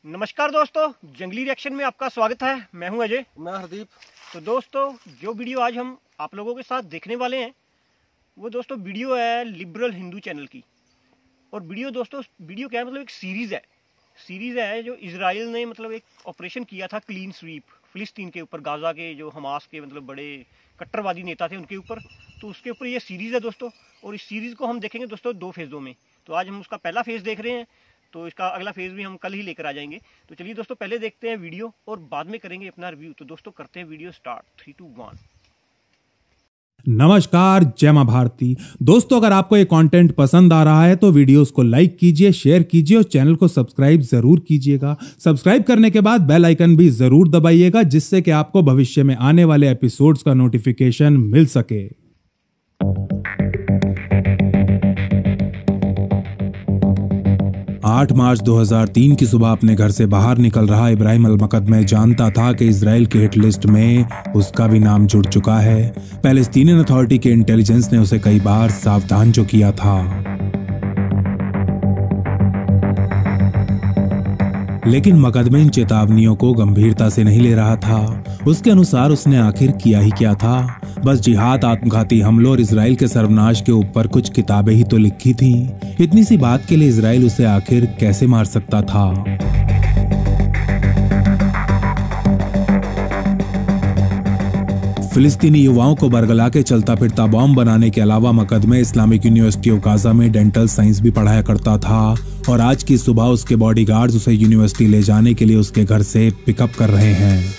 नमस्कार दोस्तों, जंगली रिएक्शन में आपका स्वागत है। मैं हूं अजय। मैं हरदीप। तो दोस्तों, जो वीडियो आज हम आप लोगों के साथ देखने वाले हैं वो दोस्तों वीडियो है लिबरल हिंदू चैनल की। और वीडियो दोस्तों, वीडियो क्या है, मतलब एक सीरीज़ है जो इजराइल ने मतलब एक ऑपरेशन किया था क्लीन स्वीप फिलिस्तीन के ऊपर, गाजा के जो हमास के मतलब बड़े कट्टरवादी नेता थे उनके ऊपर। तो उसके ऊपर ये सीरीज़ है दोस्तों, और इस सीरीज़ को हम देखेंगे दोस्तों 2 फेज़ों में। तो आज हम उसका पहला फेज़ देख रहे हैं, तो इसका अगला फेज़ भी हम कल ही लेकर आ जाएंगे। तो चलिए दोस्तों, पहले देखते हैं वीडियो और बाद में करेंगे अपना रिव्यू। तो दोस्तों करते हैं वीडियो स्टार्ट। 3, 2, 1। नमस्कार, जय मां भारती। दोस्तों, अगर आपको ये कंटेंट पसंद आ रहा है तो वीडियोस को लाइक कीजिए, शेयर कीजिए और चैनल को सब्सक्राइब जरूर कीजिएगा। सब्सक्राइब करने के बाद बेल आइकन भी जरूर दबाइएगा, जिससे कि आपको भविष्य में आने वाले एपिसोड्स का नोटिफिकेशन मिल सके। 8 मार्च 2003 की सुबह अपने घर से बाहर निकल रहा इब्राहिम अल-मकदमे जानता था कि इजराइल के हिट लिस्ट में उसका भी नाम जुड़ चुका है। पैलेस्टीनियन अथॉरिटी के इंटेलिजेंस ने उसे कई बार सावधान जो किया था, लेकिन मकदमे इन चेतावनियों को गंभीरता से नहीं ले रहा था। उसके अनुसार उसने आखिर किया ही क्या था? बस जिहाद, आत्मघाती हमलों और इजराइल के सर्वनाश के ऊपर कुछ किताबें ही तो लिखी थीं। इतनी सी बात के लिए इजराइल उसे आखिर कैसे मार सकता था? फिलिस्तीनी युवाओं को बरगला के चलता फिरता बॉम्ब बनाने के अलावा मकदमे इस्लामिक यूनिवर्सिटी ऑफ गाजा में डेंटल साइंस भी पढ़ाया करता था, और आज की सुबह उसके बॉडीगार्ड्स उसे यूनिवर्सिटी ले जाने के लिए उसके घर से पिकअप कर रहे हैं।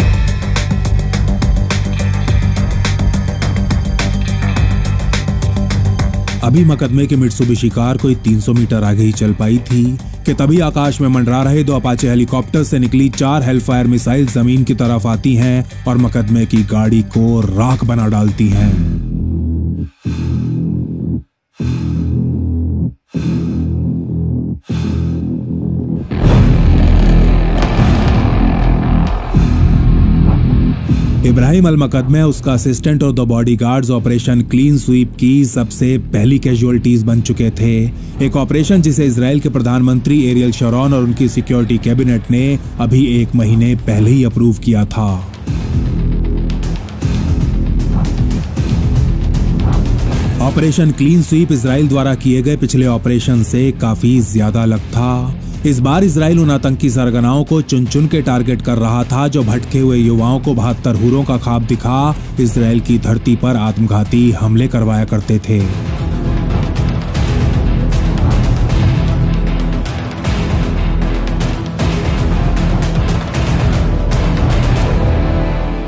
अभी मकदमे के मित्सुबिशी कार कोई 300 मीटर आगे ही चल पाई थी कि तभी आकाश में मंडरा रहे 2 अपाचे हेलीकॉप्टर से निकली 4 हेलफायर मिसाइल जमीन की तरफ आती हैं और मकदमे की गाड़ी को राख बना डालती हैं। इब्राहिम अल-मकदमे, उसका असिस्टेंट और 2 बॉडीगार्ड्स ऑपरेशन क्लीन स्वीप की सबसे पहली कैजुअलिटीज बन चुके थे। एक ऑपरेशन जिसे इजराइल के प्रधानमंत्री एरियल शरोन और उनकी सिक्योरिटी कैबिनेट ने अभी 1 महीने पहले ही अप्रूव किया था। ऑपरेशन क्लीन स्वीप इजराइल द्वारा किए गए पिछले ऑपरेशन से काफी ज्यादा अलग था। इस बार इजराइल उन आतंकी सरगनाओं को चुन चुन के टारगेट कर रहा था जो भटके हुए युवाओं को 72 हूरों का ख्वाब दिखा इजराइल की धरती पर आत्मघाती हमले करवाया करते थे।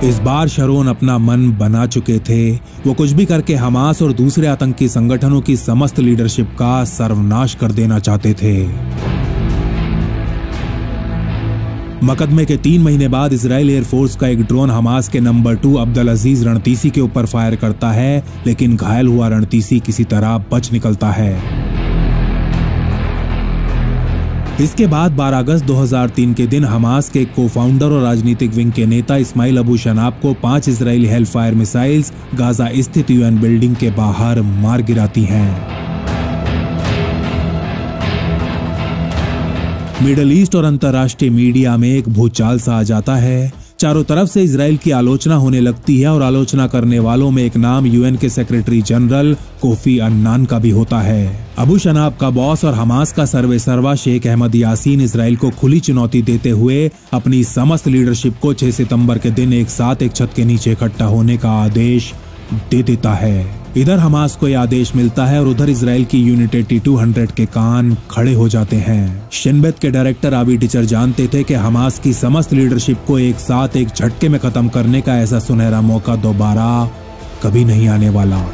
इस बार शरोन अपना मन बना चुके थे। वो कुछ भी करके हमास और दूसरे आतंकी संगठनों की समस्त लीडरशिप का सर्वनाश कर देना चाहते थे। मकदमे के 3 महीने बाद इजराइल एयरफोर्स का एक ड्रोन हमास के नंबर 2 अब्दुल अजीज रणतीसी के ऊपर फायर करता है, लेकिन घायल हुआ रणतीसी किसी तरह बच निकलता है। इसके बाद 12 अगस्त 2003 के दिन हमास के को फाउंडर और राजनीतिक विंग के नेता इस्माइल अबू शनाब को 5 इजरायली हेलफायर मिसाइल्स गाजा स्थित यूएन बिल्डिंग के बाहर मार गिराती हैं। मिडल ईस्ट और अंतर्राष्ट्रीय मीडिया में एक भूचाल सा आ जाता है। चारों तरफ से इजराइल की आलोचना होने लगती है, और आलोचना करने वालों में एक नाम यूएन के सेक्रेटरी जनरल कोफी अन्नान का भी होता है। अबू शनाब का बॉस और हमास का सर्वेसर्वा शेख अहमद यासीन इजराइल को खुली चुनौती देते हुए अपनी समस्त लीडरशिप को 6 सितंबर के दिन एक साथ एक छत के नीचे इकट्ठा होने का आदेश दे देता है। इधर हमास को यह आदेश मिलता है और उधर इजराइल की यूनिट 8200 के कान खड़े हो जाते हैं। शिन बेत के डायरेक्टर आवी टीचर जानते थे कि हमास की समस्त लीडरशिप को एक साथ एक झटके में खत्म करने का ऐसा सुनहरा मौका दोबारा कभी नहीं आने वाला।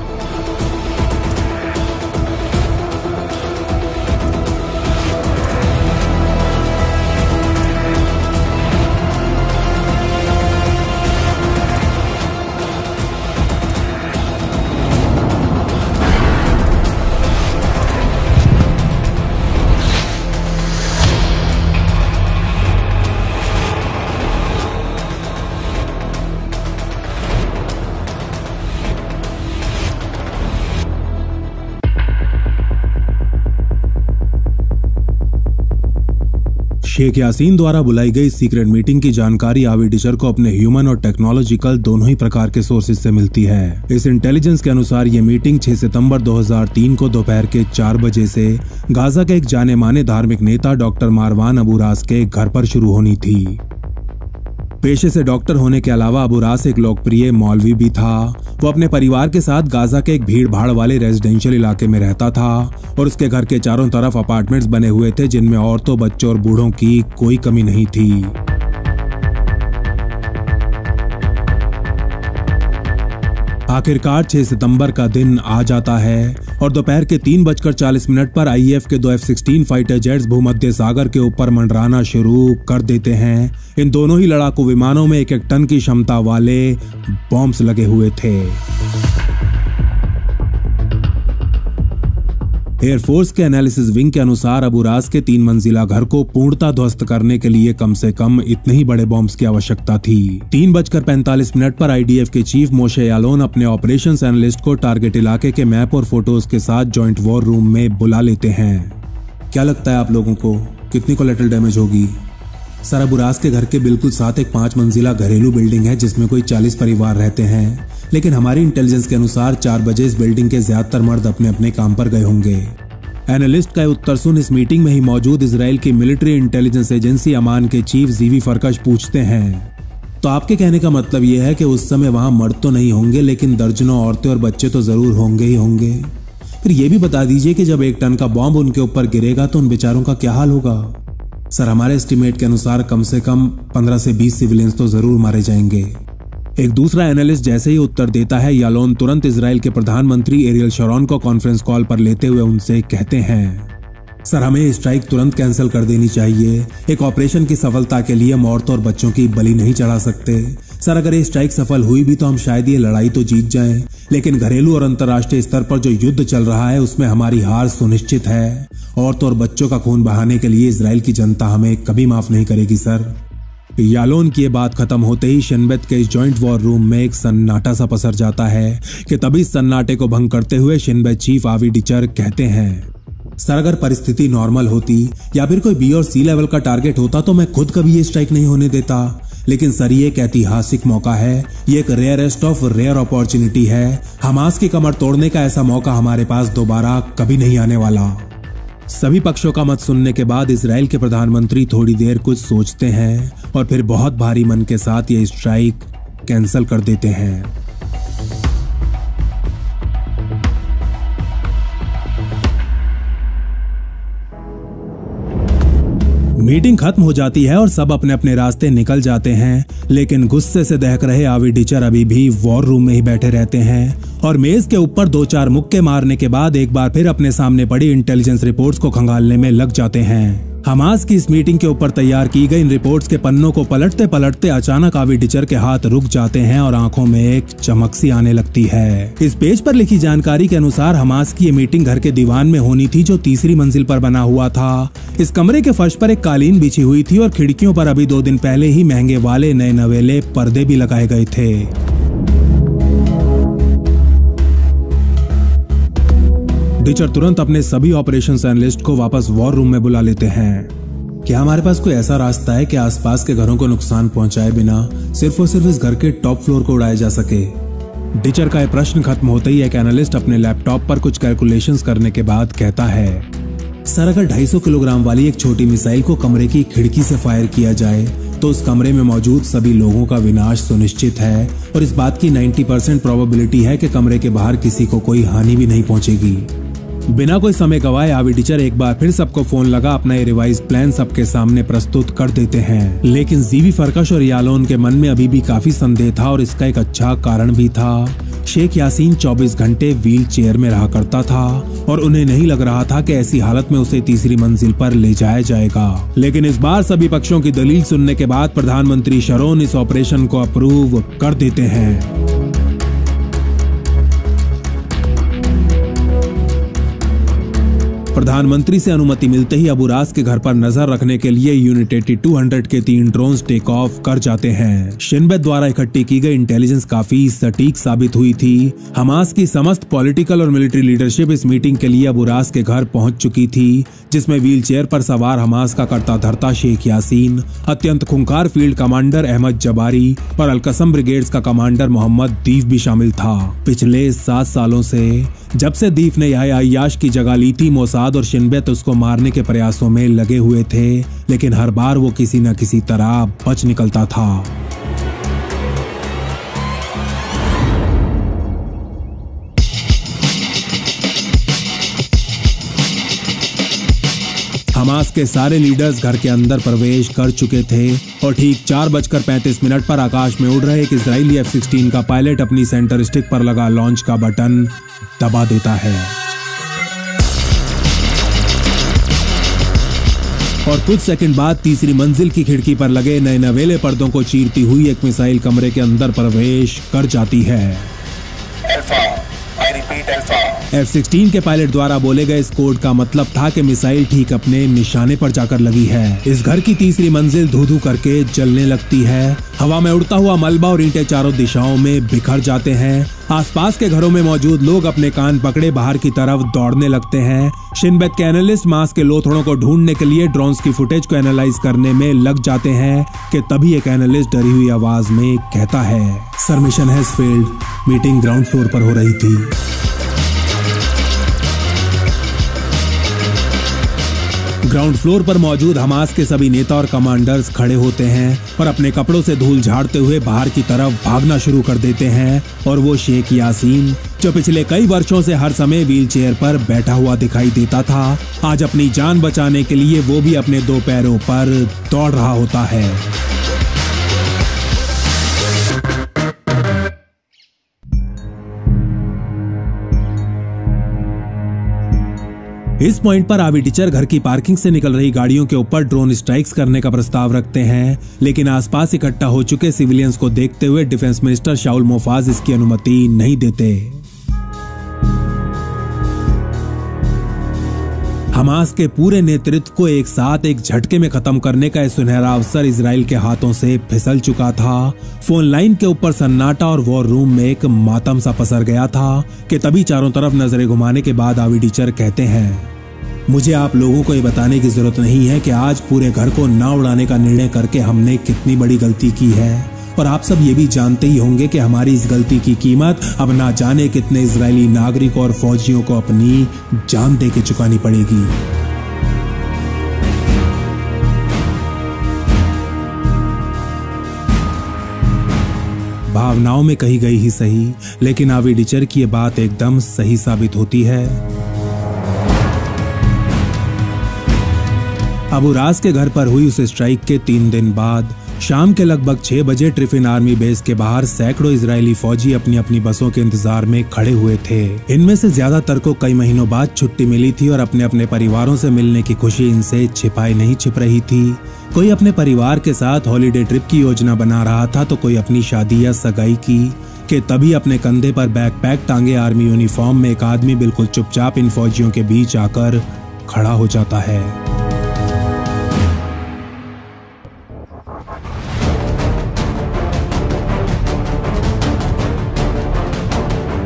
शेख यासीन द्वारा बुलाई गई सीक्रेट मीटिंग की जानकारी आवी डिचर को अपने ह्यूमन और टेक्नोलॉजिकल दोनों ही प्रकार के सोर्सेज से मिलती है। इस इंटेलिजेंस के अनुसार ये मीटिंग 6 सितंबर 2003 को दोपहर के 4 बजे से गाजा के एक जाने माने धार्मिक नेता डॉक्टर मारवान अबू रास के घर पर शुरू होनी थी। पेशे से डॉक्टर होने के अलावा अबू रास एक लोकप्रिय मौलवी भी था। वो अपने परिवार के साथ गाजा के एक भीड़ भाड़ वाले रेजिडेंशियल इलाके में रहता था और उसके घर के चारों तरफ अपार्टमेंट्स बने हुए थे जिनमें औरतों, बच्चों और बूढ़ों की कोई कमी नहीं थी। आखिरकार 6 सितंबर का दिन आ जाता है और दोपहर के 3:40 पर आईएफ के 2 F-16 फाइटर जेट्स भूमध्य सागर के ऊपर मंडराना शुरू कर देते हैं। इन दोनों ही लड़ाकू विमानों में 1-1 टन की क्षमता वाले बॉम्ब्स लगे हुए थे। एयरफोर्स के एनालिसिस विंग के अनुसार अबू रास के 3 मंजिला घर को पूर्णतः ध्वस्त करने के लिए कम से कम इतने ही बड़े बॉम्ब्स की आवश्यकता थी। 3:45 पर आईडीएफ के चीफ मोशे यालोन अपने ऑपरेशंस एनालिस्ट को टारगेट इलाके के मैप और फोटोज के साथ जॉइंट वॉर रूम में बुला लेते हैं। क्या लगता है आप लोगों को कितनी कोलैटरल डैमेज होगी? सर, अबू रास के घर के बिल्कुल साथ एक 5 मंजिला घरेलू बिल्डिंग है जिसमें कोई 40 परिवार रहते हैं, लेकिन हमारी इंटेलिजेंस के अनुसार 4 बजे इस बिल्डिंग के ज्यादातर मर्द अपने अपने काम पर गए होंगे। एनालिस्ट का उत्तर सुन इस मीटिंग में ही मौजूद इजराइल की मिलिट्री इंटेलिजेंस एजेंसी अमान के चीफ जीवी फरकश पूछते हैं, तो आपके कहने का मतलब यह है कि उस समय वहां मर्द तो नहीं होंगे लेकिन दर्जनों औरतें और बच्चे तो जरूर होंगे ही होंगे। फिर यह भी बता दीजिए कि जब 1 टन का बॉम्ब उनके ऊपर गिरेगा तो उन बेचारों का क्या हाल होगा? सर, हमारे एस्टिमेट के अनुसार कम से कम 15 से 20 सिविलियंस तो जरूर मारे जाएंगे। एक दूसरा एनालिस्ट जैसे ही उत्तर देता है, यालोन तुरंत इजराइल के प्रधानमंत्री एरियल शरोन को कॉन्फ्रेंस कॉल पर लेते हुए उनसे कहते हैं, सर, हमें स्ट्राइक तुरंत कैंसिल कर देनी चाहिए। एक ऑपरेशन की सफलता के लिए हम औरतों और बच्चों की बलि नहीं चढ़ा सकते। सर, अगर ये स्ट्राइक सफल हुई भी तो हम शायद ये लड़ाई तो जीत जाएं, लेकिन घरेलू और अंतर्राष्ट्रीय स्तर पर जो युद्ध चल रहा है उसमें हमारी हार सुनिश्चित है। औरतों और बच्चों का खून बहाने के लिए इजराइल की जनता हमें कभी माफ नहीं करेगी। सर, यालोन की ये बात खत्म होते ही शिनबेत के इस जॉइंट वॉर रूम में एक सन्नाटा सा पसर जाता है कि तभी सन्नाटे को भंग करते हुए शिनबेत चीफ आवी डिचर कहते हैं, सर, अगर परिस्थिति नॉर्मल होती या फिर कोई बी और सी लेवल का टारगेट होता तो मैं खुद कभी ये स्ट्राइक नहीं होने देता। लेकिन सर, ये एक ऐतिहासिक मौका है, ये एक रेयरेस्ट ऑफ रेयर अपॉर्चुनिटी है। हमास की कमर तोड़ने का ऐसा मौका हमारे पास दोबारा कभी नहीं आने वाला। सभी पक्षों का मत सुनने के बाद इजराइल के प्रधानमंत्री थोड़ी देर कुछ सोचते हैं और फिर बहुत भारी मन के साथ ये स्ट्राइक कैंसिल कर देते हैं। मीटिंग खत्म हो जाती है और सब अपने अपने रास्ते निकल जाते हैं, लेकिन गुस्से से दहक रहे आवी डिचर अभी भी वॉर रूम में ही बैठे रहते हैं और मेज के ऊपर 2-4 मुक्के मारने के बाद एक बार फिर अपने सामने पड़ी इंटेलिजेंस रिपोर्ट्स को खंगालने में लग जाते हैं। हमास की इस मीटिंग के ऊपर तैयार की गई इन रिपोर्ट्स के पन्नों को पलटते पलटते अचानक आवी डिचर के हाथ रुक जाते हैं और आंखों में एक चमक सी आने लगती है। इस पेज पर लिखी जानकारी के अनुसार हमास की ये मीटिंग घर के दीवान में होनी थी जो 3री मंजिल पर बना हुआ था। इस कमरे के फर्श पर एक कालीन बिछी हुई थी और खिड़कियों पर अभी 2 दिन पहले ही महंगे वाले नए नवेले पर्दे भी लगाए गए थे। डिचर तुरंत अपने सभी ऑपरेशंस एनालिस्ट को वापस वॉर रूम में बुला लेते हैं। क्या हमारे पास कोई ऐसा रास्ता है कि आसपास के घरों को नुकसान पहुंचाए बिना सिर्फ और सिर्फ इस घर के टॉप फ्लोर को उड़ाया जा सके? डिचर का यह प्रश्न खत्म होते ही एक एनालिस्ट अपने लैपटॉप पर कुछ कैलकुलेशंस करने के बाद कहता है, सर, अगर 250 किलोग्राम वाली एक छोटी मिसाइल को कमरे की खिड़की से फायर किया जाए तो उस कमरे में मौजूद सभी लोगों का विनाश सुनिश्चित है और इस बात की 90% प्रोबेबिलिटी है कि कमरे के बाहर किसी को कोई हानि भी नहीं पहुंचेगी। बिना कोई समय गवाए आवी डिचर एक बार फिर सबको फोन लगा अपना ये रिवाइज प्लान सबके सामने प्रस्तुत कर देते हैं। लेकिन जीवी फरकश और यालोन के मन में अभी भी काफी संदेह था और इसका एक अच्छा कारण भी था। शेख यासीन 24 घंटे व्हील चेयर में रहा करता था और उन्हें नहीं लग रहा था कि ऐसी हालत में उसे 3री मंजिल पर ले जाया जाएगा। लेकिन इस बार सभी पक्षों की दलील सुनने के बाद प्रधानमंत्री शरोन इस ऑपरेशन को अप्रूव कर देते हैं। प्रधानमंत्री से अनुमति मिलते ही अबू रास के घर पर नजर रखने के लिए यूनिट 8200 के 3 ड्रोन्स टेक ऑफ कर जाते हैं। शिन बेत द्वारा इकट्ठी की गई इंटेलिजेंस काफी सटीक साबित हुई थी। हमास की समस्त पॉलिटिकल और मिलिट्री लीडरशिप इस मीटिंग के लिए अबू रास के घर पहुंच चुकी थी, जिसमें व्हील चेयर पर सवार हमास का करता धरता शेख यासीन, अत्यंत खूंखार फील्ड कमांडर अहमद जबारी और अलकसम ब्रिगेड्स का कमांडर मोहम्मद दीफ भी शामिल था। पिछले 7 सालों से जब से दीफ ने यह अय्याश की जगह ली थी, मोसाद और शिन बेत उसको मारने के प्रयासों में लगे हुए थे, लेकिन हर बार वो किसी न किसी तरह बच निकलता था। हमास के सारे लीडर्स घर के अंदर प्रवेश कर चुके थे और ठीक 4:35 पर आकाश में उड़ रहे एक इजरायली F-16 का पायलट अपनी सेंटर स्टिक पर लगा लॉन्च का बटन दबा देता है और कुछ सेकंड बाद तीसरी मंजिल की खिड़की पर लगे नए नवेले पर्दों को चीरती हुई एक मिसाइल कमरे के अंदर प्रवेश कर जाती है। F-16 के पायलट द्वारा बोले गए इस कोड का मतलब था कि मिसाइल ठीक अपने निशाने पर जाकर लगी है। इस घर की तीसरी मंजिल धू-धू करके जलने लगती है। हवा में उड़ता हुआ मलबा और ईंटें चारों दिशाओं में बिखर जाते हैं। आसपास के घरों में मौजूद लोग अपने कान पकड़े बाहर की तरफ दौड़ने लगते हैं। शिन बेत के एनालिस्ट मास के लोथड़ों को ढूंढने के लिए ड्रोन्स की फुटेज को एनालाइज करने में लग जाते हैं कि तभी एक एनालिस्ट डरी हुई आवाज में कहता है, sir mission has failed. Meeting ground floor पर हो रही थी। ग्राउंड फ्लोर पर मौजूद हमास के सभी नेता और कमांडर्स खड़े होते हैं और अपने कपड़ों से धूल झाड़ते हुए बाहर की तरफ भागना शुरू कर देते हैं और वो शेख यासीन, जो पिछले कई वर्षों से हर समय व्हील चेयर पर बैठा हुआ दिखाई देता था, आज अपनी जान बचाने के लिए वो भी अपने 2 पैरों पर दौड़ रहा होता है। इस पॉइंट पर आवी टीचर घर की पार्किंग से निकल रही गाड़ियों के ऊपर ड्रोन स्ट्राइक्स करने का प्रस्ताव रखते हैं, लेकिन आसपास इकट्ठा हो चुके सिविलियंस को देखते हुए डिफेंस मिनिस्टर शाउल मोफाज इसकी अनुमति नहीं देते। हमास के पूरे नेतृत्व को एक साथ एक झटके में खत्म करने का यह सुनहरा अवसर इजराइल के हाथों से फिसल चुका था। फोन लाइन के ऊपर सन्नाटा और वॉर रूम में एक मातम सा पसर गया था कि तभी चारों तरफ नजरें घुमाने के बाद आवी टीचर कहते हैं, मुझे आप लोगों को ये बताने की जरूरत नहीं है कि आज पूरे घर को ना उड़ाने का निर्णय करके हमने कितनी बड़ी गलती की है, और आप सब ये भी जानते ही होंगे कि हमारी इस गलती की कीमत अब ना जाने कितने इजरायली नागरिक और फौजियों को अपनी जान दे के चुकानी पड़ेगी। भावनाओं में कही गई ही सही, लेकिन आवी टीचर की ये बात एकदम सही साबित होती है। अबू रास के घर पर हुई उस स्ट्राइक के 3 दिन बाद शाम के लगभग 6 बजे ट्रिफिन आर्मी बेस के बाहर सैकड़ों इजरायली फौजी अपनी अपनी बसों के इंतजार में खड़े हुए थे। इनमें से ज्यादातर को कई महीनों बाद छुट्टी मिली थी और अपने अपने परिवारों से मिलने की खुशी इनसे छिपाई नहीं छिप रही थी। कोई अपने परिवार के साथ हॉलीडे ट्रिप की योजना बना रहा था तो कोई अपनी शादी या सगाई की। कि तभी अपने कंधे पर बैकपैक टांगे आर्मी यूनिफॉर्म में एक आदमी बिल्कुल चुपचाप इन फौजियों के बीच आकर खड़ा हो जाता है।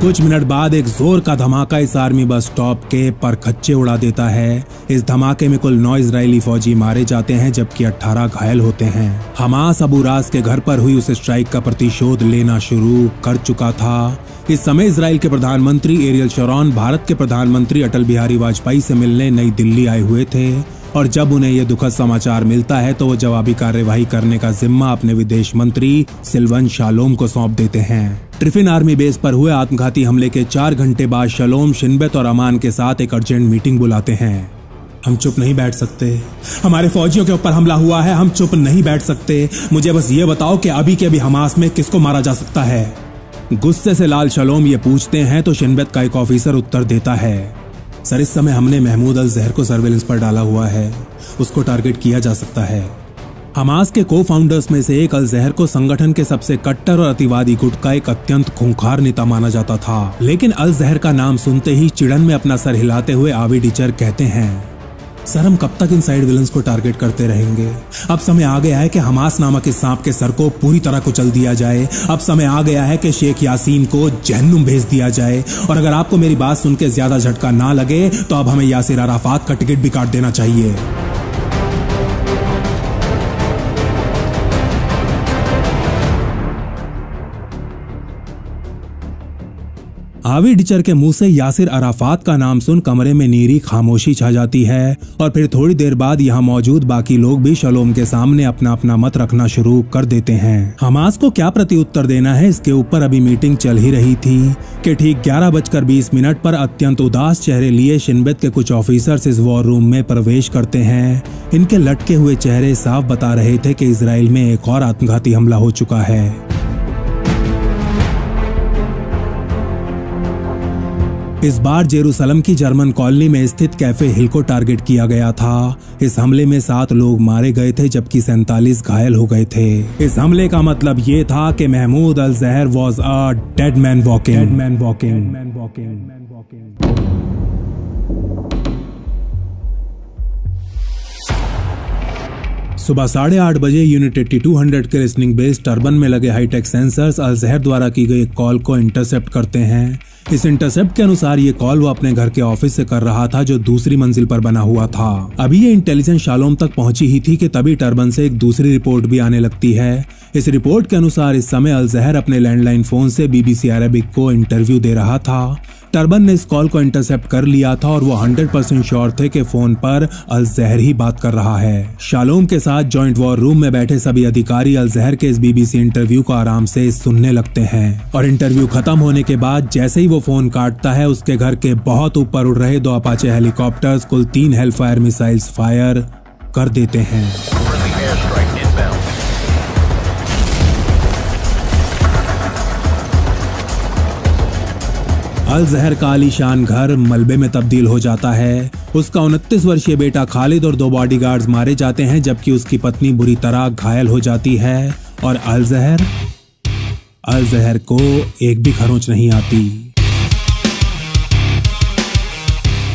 कुछ मिनट बाद एक जोर का धमाका इस आर्मी बस स्टॉप के परखच्चे उड़ा देता है। इस धमाके में कुल 9 इजरायली फौजी मारे जाते हैं जबकि 18 घायल होते हैं। हमास अबू रास के घर पर हुई उस स्ट्राइक का प्रतिशोध लेना शुरू कर चुका था। इस समय इजराइल के प्रधानमंत्री एरियल शरोन भारत के प्रधानमंत्री अटल बिहारी वाजपेयी से मिलने नई दिल्ली आए हुए थे और जब उन्हें यह दुखद समाचार मिलता है तो वो जवाबी कार्यवाही करने का जिम्मा अपने विदेश मंत्री सिल्वन शालोम को सौंप देते हैं। ट्रिफिन आर्मी बेस पर हुए आत्मघाती हमले के 4 घंटे बाद शालोम शिन बेत और अमान के साथ एक अर्जेंट मीटिंग बुलाते हैं। हम चुप नहीं बैठ सकते, हमारे फौजियों के ऊपर हमला हुआ है, हम चुप नहीं बैठ सकते। मुझे बस ये बताओ कि अभी के अभी हमास में किसको मारा जा सकता है। गुस्से से लाल शालोम ये पूछते हैं तो शिन बेत का एक ऑफिसर उत्तर देता है, सर इस समय हमने महमूद अल जहर को सर्वेलेंस पर डाला हुआ है, उसको टारगेट किया जा सकता है। हमास के को फाउंडर्स में से एक अल ज़हर को संगठन के सबसे कट्टर और अतिवादी गुट का एक अत्यंत खूंखार नेता माना जाता था। लेकिन अल ज़हर का नाम सुनते ही चिड़न में अपना सर हिलाते हुए आवी डिचर कहते हैं, सर हम कब तक इन साइड विलन्स को टारगेट करते रहेंगे? अब समय आ गया है कि हमास नामक इस सांप के सर को पूरी तरह कुचल दिया जाए। अब समय आ गया है कि शेख यासीन को जहन्नुम भेज दिया जाए। और अगर आपको मेरी बात सुन के ज्यादा झटका ना लगे तो अब हमें यासिर अराफात का टिकट भी काट देना चाहिए। आवी डिचर के मुंह से यासिर अराफात का नाम सुन कमरे में नीरी खामोशी छा जाती है और फिर थोड़ी देर बाद यहाँ मौजूद बाकी लोग भी शलोम के सामने अपना अपना मत रखना शुरू कर देते हैं। हमास को क्या प्रत्युत्तर देना है इसके ऊपर अभी मीटिंग चल ही रही थी कि ठीक 11:20 पर अत्यंत उदास चेहरे लिए शिनबेत के कुछ ऑफिसर्स इस वॉर रूम में प्रवेश करते हैं। इनके लटके हुए चेहरे साफ बता रहे थे कि इसराइल में एक और आत्मघाती हमला हो चुका है। इस बार जेरूसलम की जर्मन कॉलोनी में स्थित कैफे हिल को टारगेट किया गया था। इस हमले में 7 लोग मारे गए थे जबकि 47 घायल हो गए थे। इस हमले का मतलब ये था कि महमूद अल ज़हर was a dead man walking. सुबह 8:30 बजे यूनिट 8200 के लिसनिंग बेस टर्बन में लगे हाईटेक सेंसर्स अल ज़हर द्वारा की गई कॉल को इंटरसेप्ट करते हैं। इस इंटरसेप्ट के अनुसार ये कॉल वो अपने घर के ऑफिस से कर रहा था जो दूसरी मंजिल पर बना हुआ था। अभी ये इंटेलिजेंस शालोम तक पहुंची ही थी कि तभी टर्बन से एक दूसरी रिपोर्ट भी आने लगती है। इस रिपोर्ट के अनुसार इस समय अल ज़हर अपने लैंडलाइन फोन से BBC अरबिक को इंटरव्यू दे रहा था। टर्बन ने इस कॉल को इंटरसेप्ट कर लिया था और वो 100% श्योर थे कि फोन पर अल ज़हर ही बात कर रहा है। शालोम के साथ जॉइंट वॉर रूम में बैठे सभी अधिकारी अल ज़हर के इस BBC इंटरव्यू को आराम से सुनने लगते हैं और इंटरव्यू खत्म होने के बाद जैसे ही वो फोन काटता है उसके घर के बहुत ऊपर उड़ रहे 2 अपाचे हेलीकॉप्टर्स कुल 3 हेलफायर मिसाइल्स फायर कर देते हैं। अल ज़हर का आलीशान घर मलबे में तब्दील हो जाता है। उसका 29 वर्षीय बेटा खालिद और 2 बॉडीगार्ड्स मारे जाते हैं जबकि उसकी पत्नी बुरी तरह घायल हो जाती है और अल ज़हर को एक भी खरोंच नहीं आती।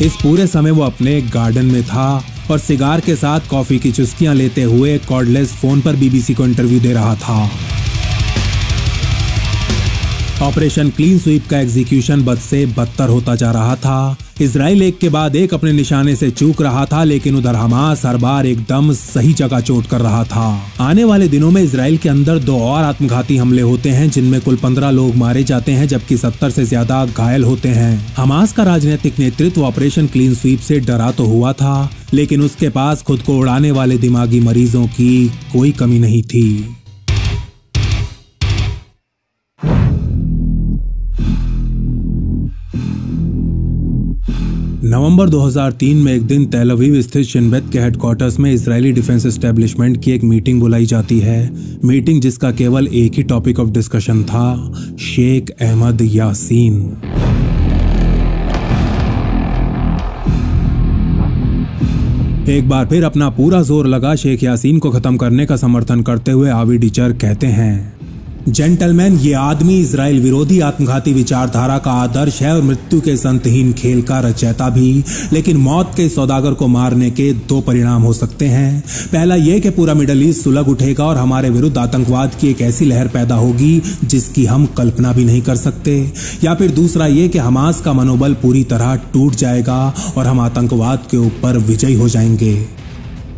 इस पूरे समय वो अपने गार्डन में था और सिगार के साथ कॉफी की चुस्कियां लेते हुए कॉर्डलेस फोन पर BBC को इंटरव्यू दे रहा था। ऑपरेशन क्लीन स्वीप का एग्जीक्यूशन बद से बदतर होता जा रहा था। इजराइल एक के बाद एक अपने निशाने से चूक रहा था लेकिन उधर हमास हर बार एकदम सही जगह चोट कर रहा था। आने वाले दिनों में इजराइल के अंदर 2 और आत्मघाती हमले होते हैं जिनमें कुल 15 लोग मारे जाते हैं जबकि 70 से ज्यादा घायल होते हैं। हमास का राजनीतिक नेतृत्व ऑपरेशन क्लीन स्वीप से डरा तो हुआ था लेकिन उसके पास खुद को उड़ाने वाले दिमागी मरीजों की कोई कमी नहीं थी। नवंबर 2003 में एक दिन तेल अवीव स्थित शिनबेत के हेडक्वार्टर्स में इजरायली डिफेंस एस्टेब्लिशमेंट की एक मीटिंग बुलाई जाती है। मीटिंग जिसका केवल एक ही टॉपिक ऑफ डिस्कशन था, शेख अहमद यासीन। एक बार फिर अपना पूरा जोर लगा शेख यासीन को खत्म करने का समर्थन करते हुए आवी डिचर कहते हैं, जेंटलमैन, ये आदमी इजराइल विरोधी आत्मघाती विचारधारा का आदर्श है और मृत्यु के संतहीन खेल का रचयिता भी। लेकिन मौत के सौदागर को मारने के 2 परिणाम हो सकते हैं। पहला ये कि पूरा मिडल ईस्ट सुलग उठेगा और हमारे विरुद्ध आतंकवाद की एक ऐसी लहर पैदा होगी जिसकी हम कल्पना भी नहीं कर सकते, या फिर दूसरा ये कि हमास का मनोबल पूरी तरह टूट जाएगा और हम आतंकवाद के ऊपर विजयी हो जाएंगे।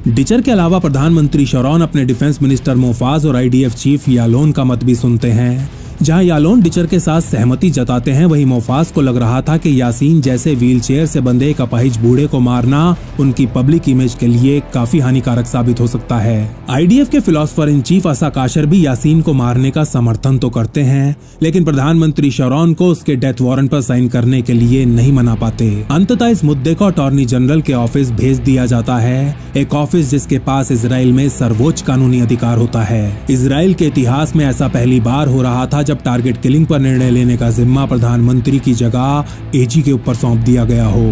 डिचर के अलावा प्रधानमंत्री शरौन अपने डिफेंस मिनिस्टर मोफाज और IDF चीफ यालोन का मत भी सुनते हैं। जहां यालोन डिचर के साथ सहमति जताते हैं वहीं मोफाज को लग रहा था कि यासीन जैसे व्हीलचेयर से बंधे एक अपाहिज बूढ़े को मारना उनकी पब्लिक इमेज के लिए काफी हानिकारक साबित हो सकता है। IDF के फिलोसफर इन चीफ असा काशर भी यासीन को मारने का समर्थन तो करते हैं लेकिन प्रधानमंत्री शरौन को उसके डेथ वारंट पर साइन करने के लिए नहीं मना पाते। अंततः इस मुद्दे को अटॉर्नी जनरल के ऑफिस भेज दिया जाता है, एक ऑफिस जिसके पास इजराइल में सर्वोच्च कानूनी अधिकार होता है। इजराइल के इतिहास में ऐसा पहली बार हो रहा था जब टारगेट किलिंग पर निर्णय लेने का जिम्मा प्रधानमंत्री की जगह AG के ऊपर सौंप दिया गया हो।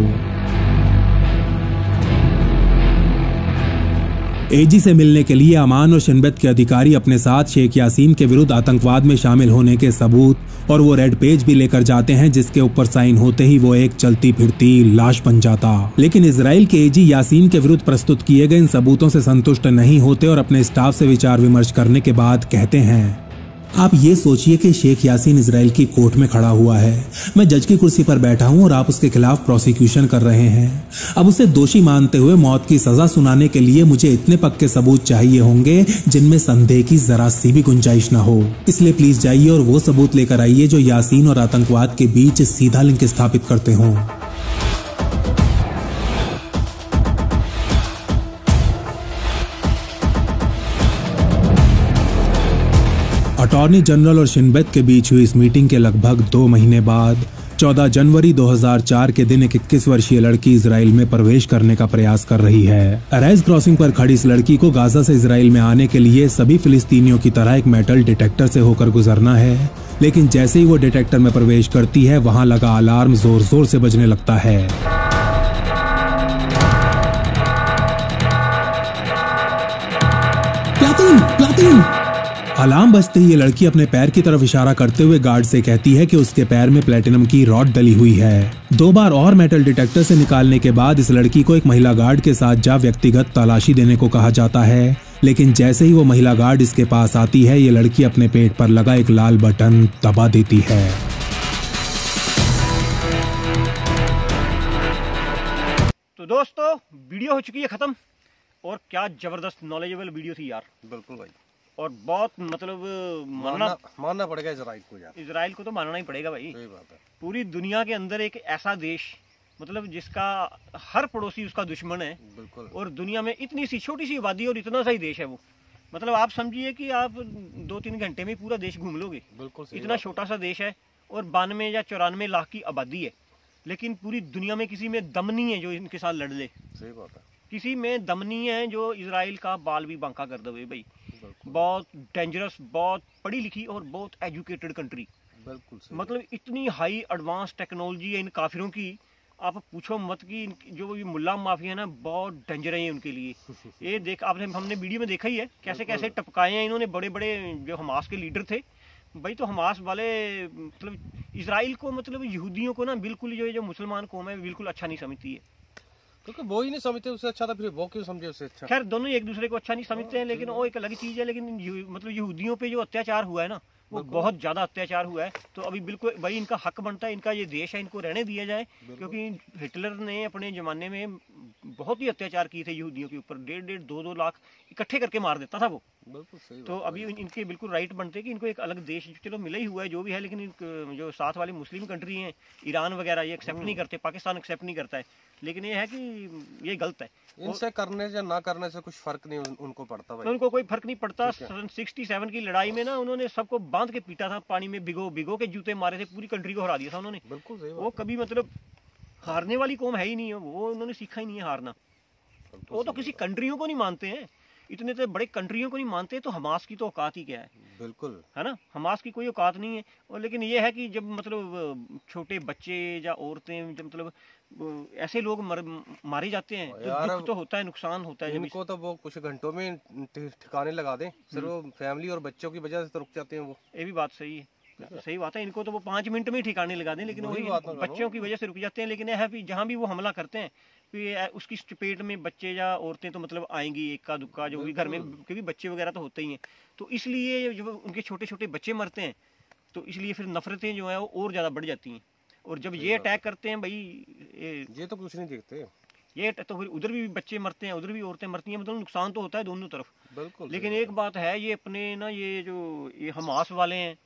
एजी से मिलने के लिए अमान और शिनबेत के अधिकारी अपने साथ शेख यासीन के विरुद्ध आतंकवाद में शामिल होने के सबूत और वो रेड पेज भी लेकर जाते हैं, जिसके ऊपर साइन होते ही वो एक चलती फिरती लाश बन जाता। लेकिन इजराइल के एजी यासीन के विरुद्ध प्रस्तुत किए गए इन सबूतों से संतुष्ट नहीं होते और अपने स्टाफ से विचार विमर्श करने के बाद कहते हैं, आप ये सोचिए कि शेख यासीन इजराइल की कोर्ट में खड़ा हुआ है, मैं जज की कुर्सी पर बैठा हूं और आप उसके खिलाफ प्रोसिक्यूशन कर रहे हैं। अब उसे दोषी मानते हुए मौत की सजा सुनाने के लिए मुझे इतने पक्के सबूत चाहिए होंगे जिनमें संदेह की जरा सी भी गुंजाइश न हो। इसलिए प्लीज जाइए और वो सबूत लेकर आइए जो यासीन और आतंकवाद के बीच सीधा लिंक स्थापित करते हों। अटॉर्नी जनरल और शिनबेत के बीच हुई इस मीटिंग के लगभग 2 महीने बाद 14 जनवरी 2004 के दिन एक 21 वर्षीय लड़की इजराइल में प्रवेश करने का प्रयास कर रही है। अराइज क्रॉसिंग पर खड़ी इस लड़की को गाजा से इजराइल में आने के लिए सभी फिलिस्तीनियों की तरह एक मेटल डिटेक्टर से होकर गुजरना है, लेकिन जैसे ही वो डिटेक्टर में प्रवेश करती है वहां लगा अलार्म जोर जोर से बजने लगता है। Platoon, platoon. अलार्म बजते ही ये लड़की अपने पैर की तरफ इशारा करते हुए गार्ड से कहती है कि उसके पैर में प्लेटिनम की रॉड डली हुई है। 2 बार और मेटल डिटेक्टर से निकालने के बाद इस लड़की को एक महिला गार्ड के साथ जा व्यक्तिगत तलाशी देने को कहा जाता है, लेकिन जैसे ही वो महिला गार्ड इसके पास आती है ये लड़की अपने पेट पर लगा एक लाल बटन दबा देती है। तो दोस्तों वीडियो हो चुकी है खत्म, और क्या जबरदस्त नॉलेजेबल वीडियो थी यार। बिल्कुल भाई, और बहुत मतलब मानना पड़ेगा इजराइल को यार। इजराइल को तो मानना ही पड़ेगा भाई। सही बात है। पूरी दुनिया के अंदर एक ऐसा देश मतलब जिसका हर पड़ोसी उसका दुश्मन है। बिल्कुल। और दुनिया में इतनी सी छोटी सी आबादी और इतना सा ही देश है वो। मतलब आप समझिए कि आप 2-3 घंटे में पूरा देश घूम लोगे। बिल्कुल। इतना छोटा सा देश है और 92 या 94 लाख की आबादी है, लेकिन पूरी दुनिया में किसी में दम नहीं है जो इनके साथ लड़ ले। सही बात है। किसी में दम नहीं है जो इजराइल का बाल भी बांका कर दे भाई। बहुत डेंजरस, बहुत पढ़ी लिखी और बहुत एजुकेटेड कंट्री। बिल्कुल। मतलब इतनी हाई एडवांस टेक्नोलॉजी है इन काफिरों की, आप पूछो मत कि जो ये मुल्ला माफिया है ना बहुत डेंजर है उनके लिए। ये देख आपने हमने वीडियो में देखा ही है कैसे कैसे टपकाए हैं इन्होंने बड़े बड़े जो हमास के लीडर थे भाई। तो हमास वाले मतलब इजराइल को मतलब यहूदियों को ना बिल्कुल जो मुसलमान कौम है बिल्कुल अच्छा नहीं समझती है, क्योंकि वो ही नहीं समझते उससे अच्छा था, फिर वो क्यों समझे उससे अच्छा। खैर दोनों एक दूसरे को अच्छा नहीं समझते हैं, लेकिन वो एक अलग चीज है। लेकिन मतलब यहूदियों पे जो अत्याचार हुआ है ना वो बहुत ज्यादा अत्याचार हुआ है। तो अभी बिल्कुल भाई इनका हक बनता है, इनका ये देश है, इनको रहने दिया जाए, क्योंकि हिटलर ने अपने जमाने में बहुत ही अत्याचार किए थे यहूदियों के ऊपर। 1.5, 2 लाख इकट्ठे करके मार देता था वो। बिल्कुल सही। तो अभी इनके बिल्कुल राइट बनते कि इनको एक अलग देश चलो मिला ही हुआ है जो भी है, लेकिन जो साथ वाली मुस्लिम कंट्री हैं ईरान वगैरह ये एक्सेप्ट नहीं करते, पाकिस्तान एक्सेप्ट नहीं करता है। लेकिन ये है कि ये गलत है। इनसे करने या ना करने से कुछ फर्क नहीं उनको पड़ता भाई। उनको कोई फर्क नहीं पड़ता। 67 की लड़ाई में ना उन्होंने सबको बांध के पीटा था, पानी में भिगो के जूते मारे थे, पूरी कंट्री को हरा दिया था उन्होंने। बिल्कुल सही। वो कभी मतलब हारने वाली कौम है ही नहीं है, वो उन्होंने सीखा ही नहीं है हारना। वो तो किसी कंट्रियों को नहीं मानते हैं, इतने तो बड़े कंट्रियों को नहीं मानते, तो हमास की तो औकात ही क्या है। बिल्कुल है ना, हमास की कोई औकात नहीं है। और लेकिन ये है कि जब मतलब छोटे बच्चे या औरतें जब मतलब ऐसे लोग मारे जाते हैं तो दुख तो होता है, नुकसान होता है। इनको तो वो कुछ घंटों में ठिकाने लगा दें, सिर्फ वो फैमिली और बच्चों की वजह से तो रुक जाते हैं वो। ये भी बात सही है, सही बात है। इनको तो वो 5 मिनट में ही ठिकाने लगा दें, लेकिन वही बच्चों की वजह से रुक जाते हैं। लेकिन यह है कि जहाँ भी वो हमला करते हैं फिर उसकी चपेट में बच्चे या औरतें तो मतलब आएंगी, इक्का दुक्का जो भी घर में, क्योंकि बच्चे वगैरह तो होते ही हैं। तो इसलिए जब उनके छोटे छोटे बच्चे मरते हैं तो इसलिए फिर नफरतें जो है वो और ज़्यादा बढ़ जाती हैं। और जब ये अटैक करते हैं भाई ये तो कुछ नहीं देखते, ये तो फिर उधर भी बच्चे मरते हैं, उधर भी औरतें मरती हैं, मतलब नुकसान तो होता है दोनों तरफ। बिल्कुल। लेकिन एक बात है, ये अपने ना ये जो ये हमास वाले हैं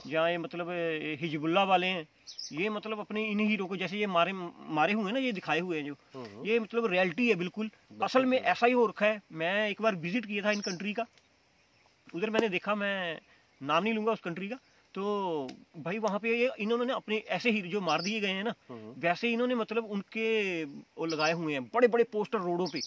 या ये मतलब हिजबुल्ला वाले हैं, ये मतलब अपने इन हीरो को जैसे ये मारे हुए हैं ना, ये दिखाए हुए हैं जो ये मतलब रियलिटी है बिल्कुल। असल में ऐसा ही हो रखा है। मैं एक बार विजिट किया था इन कंट्री का, उधर मैंने देखा, मैं नाम नहीं लूंगा उस कंट्री का, तो भाई वहाँ पे ये इन्होंने अपने ऐसे ही जो मार दिए गए हैं ना वैसे इन्होंने मतलब उनके वो लगाए हुए हैं बड़े बड़े पोस्टर रोडों पे।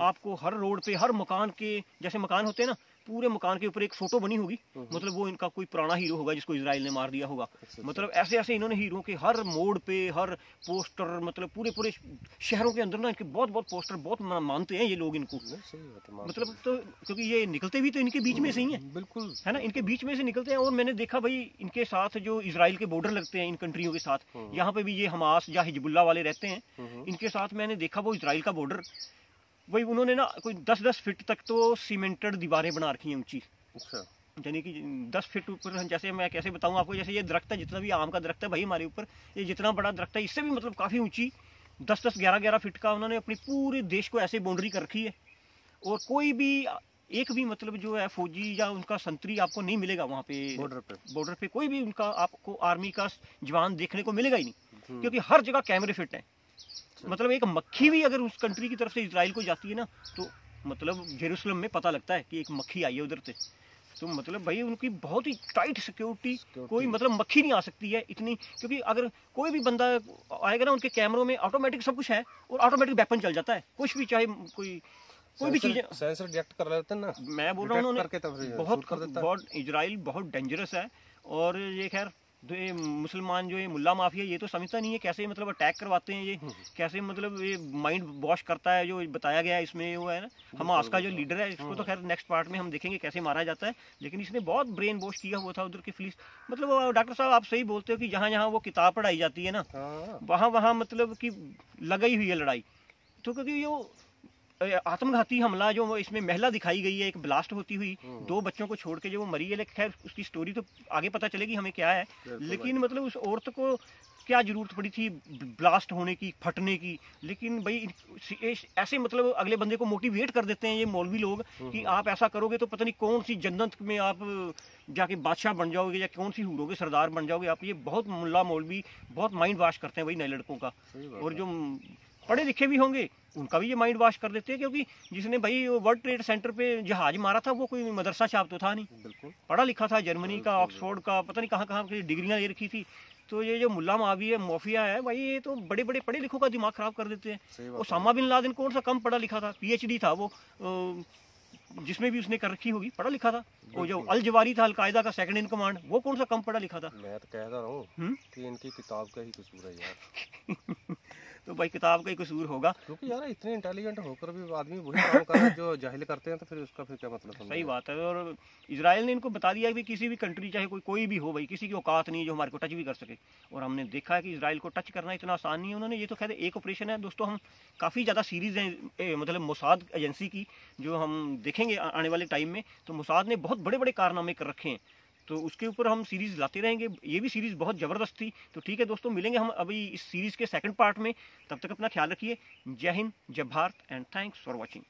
आपको हर रोड पे हर मकान के, जैसे मकान होते हैं ना पूरे मकान के ऊपर एक फोटो बनी होगी, मतलब वो इनका कोई पुराना हीरो होगा जिसको इजराइल ने मार दिया होगा। मतलब ऐसे ऐसे इन्होंने हीरो के हर मोड़ पे हर पोस्टर, मतलब पूरे पूरे शहरों के अंदर ना इनके बहुत बहुत पोस्टर बहुत मानते हैं ये लोग इनको। मतलब तो क्योंकि ये निकलते भी तो इनके बीच में से ही है, बिल्कुल है ना, इनके बीच में से निकलते हैं। और मैंने देखा भाई इनके साथ जो इजराइल के बॉर्डर लगते हैं इन कंट्रियों के साथ, यहाँ पे भी ये हमास या हिजबुल्ला वाले रहते हैं, इनके साथ मैंने देखा वो इजराइल का बॉर्डर, वही उन्होंने ना कोई 10-10 फीट तक तो सीमेंटेड दीवारें बना रखी हैं ऊंची, यानी कि 10 फीट ऊपर। जैसे मैं कैसे बताऊं आपको, जैसे ये दरख्त है, जितना भी आम का दरख्त है भाई हमारे ऊपर, ये जितना बड़ा दरख्त है इससे भी मतलब काफ़ी ऊंची 10-10, 11-11 फीट का उन्होंने अपनी पूरे देश को ऐसे बाउंड्री कर रखी है। और कोई भी एक भी मतलब जो है फौजी या उनका संतरी आपको नहीं मिलेगा वहाँ पे बॉर्डर पे कोई भी उनका आपको आर्मी का जवान देखने को मिलेगा ही नहीं, क्योंकि हर जगह कैमरे फिट हैं। मतलब एक मक्खी भी अगर उस कंट्री की तरफ से इजराइल को जाती है ना, तो मतलब जेरूसलम में पता लगता है कि एक मक्खी आई है उधर से। तो मतलब भाई उनकी बहुत ही टाइट सिक्योरिटी, कोई मतलब मक्खी नहीं आ सकती है इतनी, क्योंकि अगर कोई भी बंदा आएगा ना उनके कैमरों में ऑटोमेटिक सब कुछ है और ऑटोमेटिक वेपन चल जाता है, कुछ भी चाहे कोई भी चीजें सेंसर डिटेक्ट कर लेते हैं ना। मैं बोल रहा हूँ उन्होंने बहुत इजराइल बहुत डेंजरस है। और ये खैर ये मुसलमान जो ये मुल्ला माफिया ये तो समझता नहीं है कैसे मतलब अटैक करवाते हैं, ये कैसे मतलब ये माइंड वॉश करता है जो बताया गया है इसमें। वो है ना हमास का जो लीडर है, इसको तो खैर नेक्स्ट पार्ट में हम देखेंगे कैसे मारा जाता है, लेकिन इसने बहुत ब्रेन वॉश किया हुआ था उधर के पुलिस। मतलब डॉक्टर साहब आप सही बोलते हो कि जहाँ जहाँ वो किताब पढ़ाई जाती है ना, वहाँ वहाँ मतलब कि लगाई हुई है लड़ाई। तो क्योंकि जो आत्मघाती हमला जो इसमें महिला दिखाई गई है, एक ब्लास्ट होती हुई 2 बच्चों को छोड़ के जो वो मरी है, लेकिन खैर उसकी स्टोरी तो आगे पता चलेगी हमें क्या है, लेकिन मतलब उस औरत को क्या जरूरत पड़ी थी ब्लास्ट होने की, फटने की। लेकिन भाई ऐसे मतलब अगले बंदे को मोटिवेट कर देते हैं ये मौलवी लोग कि आप ऐसा करोगे तो पता नहीं कौन सी जन्नत में आप जाके बादशाह बन जाओगे या कौन सी हूरों के सरदार बन जाओगे आप। ये बहुत मुल्ला मौलवी बहुत माइंड वॉश करते हैं भाई नए लड़कों का, और जो पढ़े लिखे भी होंगे उनका भी ये माइंड वॉश कर देते हैं। क्योंकि जिसने भाई वर्ल्ड ट्रेड सेंटर पे जहाज मारा था वो कोई मदरसा छाप तो था नहीं, बिल्कुल पढ़ा लिखा था, जर्मनी का, ऑक्सफोर्ड का, पता नहीं कहाँ कहाँ की डिग्रियाँ ले रखी थी। तो ये जो मुल्ला माफिया है भाई, ये तो बड़े बड़े पढ़े लिखों का दिमाग खराब कर देते हैं। ओसामा बिन लादेन कौन सा कम पढ़ा लिखा था, PhD था वो, जिसमें भी उसने कर रखी होगी, पढ़ा लिखा था। वो जो अल जवारी था अलकायदा का सेकंड इन कमांड, वो कौन सा कम पढ़ा लिखा था। मैं तो कहता रहा हूँ कि इनकी किताब का ही कसूर है यार। तो भाई किताब का ही कसूर होगा, क्योंकि यार इतने इंटेलिजेंट होकर भी आदमी वही काम कर रहा है जो जाहिल करते हैं, तो फिर उसका फिर क्या मतलब। सही बात है। और इजराइल ने इनको बता दिया कि किसी भी कंट्री चाहे कोई भी हो भाई, किसी की औकात नहीं है जो हमारे को टच भी कर सके। और हमने देखा है कि इजराइल को टच करना इतना आसान नहीं है। उन्होंने ये तो खैर एक ऑपरेशन है दोस्तों, हम काफ़ी ज़्यादा सीरीज़ हैं मतलब मोसाद एजेंसी की जो हम देखेंगे आने वाले टाइम में। तो मोसाद ने बहुत बड़े बड़े कारनामे कर रखे हैं, तो उसके ऊपर हम सीरीज़ लाते रहेंगे। ये भी सीरीज़ बहुत ज़बरदस्त थी। तो ठीक है दोस्तों, मिलेंगे हम अभी इस सीरीज़ के सेकंड पार्ट में। तब तक अपना ख्याल रखिए। जय हिंद, जय Bharat and thanks for watching.